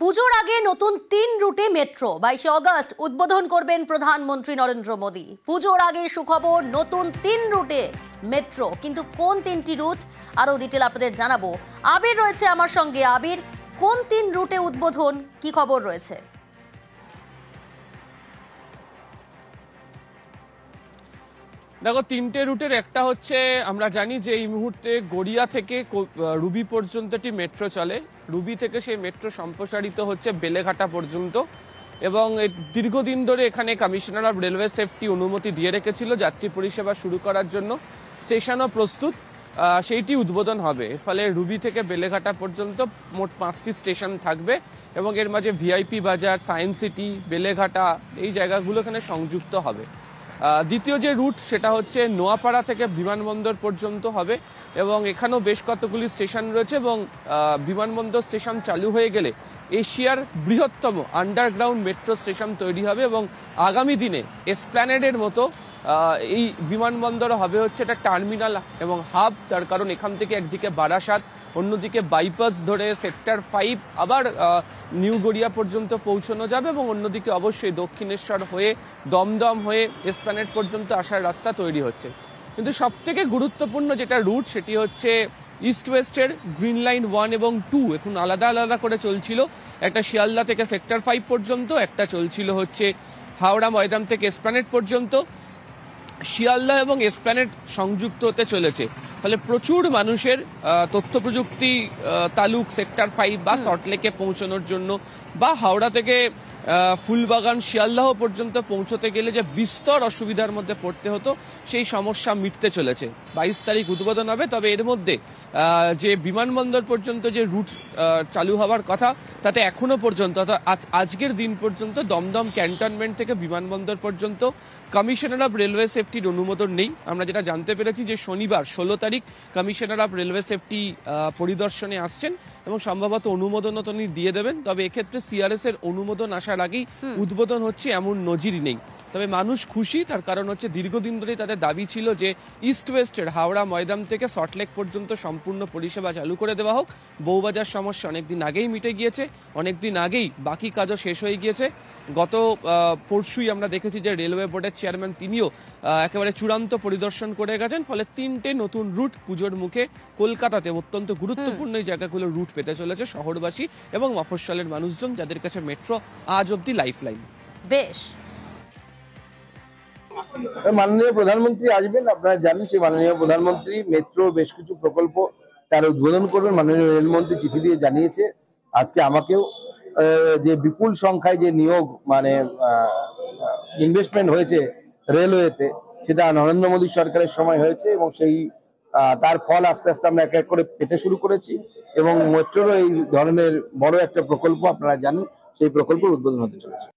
পুজোর আগে নতুন 3 রুটে মেট্রো 22 অগস্ট উদ্বোধন করবেন প্রধানমন্ত্রী নরেন্দ্র মোদী। পুজোর আগে সুখবর, নতুন 3 রুটে মেট্রো। কিন্তু কোন 3টি রুট, আরো ডিটেল আপনাদের জানাবো। আবির রয়েছে আমার সঙ্গে। আবির, কোন 3 রুটে উদ্বোধন, কি খবর রয়েছে? দেখো, 3টে রুটের একটা হচ্ছে, আমরা জানি যে এই মুহূর্তে গড়িয়া থেকে রুবি পর্যন্ত একটি মেট্রো চলে। রুবি থেকে সেই মেট্রো সম্প্রসারিত হচ্ছে বেলেঘাটা পর্যন্ত, এবং দীর্ঘদিন ধরে এখানে কমিশনার অফ রেলওয়ে সেফটি অনুমতি দিয়ে রেখেছিল যাত্রী পরিষেবা শুরু করার জন্য। স্টেশনও প্রস্তুত, সেইটি উদ্বোধন হবে। এর ফলে রুবি থেকে বেলেঘাটা পর্যন্ত মোট 5টি স্টেশন থাকবে, এবং এর মাঝে ভিআইপি বাজার, সায়েন্স সিটি, বেলেঘাটা, এই জায়গাগুলো এখানে সংযুক্ত হবে। দ্বিতীয় যে রুট সেটা হচ্ছে নোয়াপাড়া থেকে বিমানবন্দর পর্যন্ত হবে, এবং এখানেও বেশ কতগুলি স্টেশন রয়েছে, এবং বিমানবন্দর স্টেশন চালু হয়ে গেলে এশিয়ার বৃহত্তম আন্ডারগ্রাউন্ড মেট্রো স্টেশন তৈরি হবে, এবং আগামী দিনে এসপ্ল্যানেডের মতো এই বিমানবন্দর হবে হচ্ছে একটা টার্মিনাল এবং হাব। তার কারণ এখান থেকে একদিকে বারাসাত, অন্যদিকে বাইপাস ধরে সেক্টর 5 আবার নিউ গড়িয়া পর্যন্ত পৌঁছানো যাবে, এবং অন্যদিকে অবশ্যই দক্ষিণেশ্বর হয়ে দমদম হয়ে এসপ্ল্যানেড পর্যন্ত আসার রাস্তা তৈরি হচ্ছে। কিন্তু সব থেকে গুরুত্বপূর্ণ যেটা রুট সেটি হচ্ছে ইস্ট ওয়েস্টের গ্রিন লাইন 1 এবং 2 এখন আলাদা আলাদা করে চলছিল। একটা শিয়ালদা থেকে সেক্টর 5 পর্যন্ত, একটা চলছিল হচ্ছে হাওড়া ময়দান থেকে এসপ্ল্যানেড পর্যন্ত। শিয়ালদা এবং এসপ্ল্যানেড সংযুক্ত হতে চলেছে, ফলে প্রচুর মানুষের তথ্য প্রযুক্তি তালুক সেক্টর 5 বা সল্টলেকে পৌঁছানোর জন্য, বা হাওড়া থেকে ফুলবাগান শিয়ালদাহ পর্যন্ত পৌঁছতে গেলে যে বিস্তর অসুবিধার মধ্যে পড়তে হতো, সেই সমস্যা মিটতে চলেছে। 22 তারিখ উদ্বোধন হবে। তবে এর মধ্যে যে বিমানবন্দর পর্যন্ত যে রুট চালু হওয়ার কথা, তাতে এখনো পর্যন্ত আজকের দিন পর্যন্ত দমদম ক্যান্টনমেন্ট থেকে বিমানবন্দর পর্যন্ত কমিশনার অফ রেলওয়ে সেফটির অনুমোদন নেই। আমরা যেটা জানতে পেরেছি যে শনিবার 16 তারিখ কমিশনার অফ রেলওয়ে সেফটি পরিদর্শনে আসছেন, এবং সম্ভবত অনুমোদনও তিনি দিয়ে দেবেন। তবে এক্ষেত্রে সিআরএস এর অনুমোদন আসার আগেই উদ্বোধন হচ্ছে এমন নজির নেই। তবে মানুষ খুশি, তার কারণ হচ্ছে দীর্ঘদিন ধরেই তাদের দাবি ছিল যে ইস্ট ওয়েস্টের হাওড়া ময়দান থেকে সল্টলেক পর্যন্ত সম্পূর্ণ পরিষেবা চালু করে দেওয়া হোক। বউবাজার সমস্যা অনেকদিন আগেই মিটে গিয়েছে, অনেকদিন আগেই বাকি কাজও শেষ হয়ে গিয়েছে। গত পরশুই আমরা দেখেছি যে রেলওয়ে বোর্ডের চেয়ারম্যান তিনিও একেবারে চূড়ান্ত পরিদর্শন করে গেছেন। ফলে 3টে নতুন রুট পুজোর মুখে কলকাতাতে অত্যন্ত গুরুত্বপূর্ণ এই জায়গাগুলো রুট পেতে চলেছে শহরবাসী এবং মফস্বলের মানুষজন, যাদের কাছে মেট্রো আজ অব্দি লাইফলাইন। বেশ, মাননীয় প্রধানমন্ত্রী আসবেন, আপনারা জানেন সেই মাননীয় প্রধানমন্ত্রী মেট্রো বেশ কিছু প্রকল্প তার উদ্বোধন করবেন। মাননীয় রেলমন্ত্রী চিঠি দিয়ে জানিয়েছে। আজকে আমাকেও যে বিপুল সংখ্যায় যে নিয়োগ মানে ইনভেস্টমেন্ট হয়েছে রেলওয়েতে, সেটা নরেন্দ্র মোদী সরকারের সময় হয়েছে, এবং সেই তার ফল আস্তে আস্তে আমরা এক এক করে পেতে শুরু করেছি, এবং মেট্রোরও এই ধরনের বড় একটা প্রকল্প আপনারা জানেন সেই প্রকল্পের উদ্বোধন হতে চলেছে।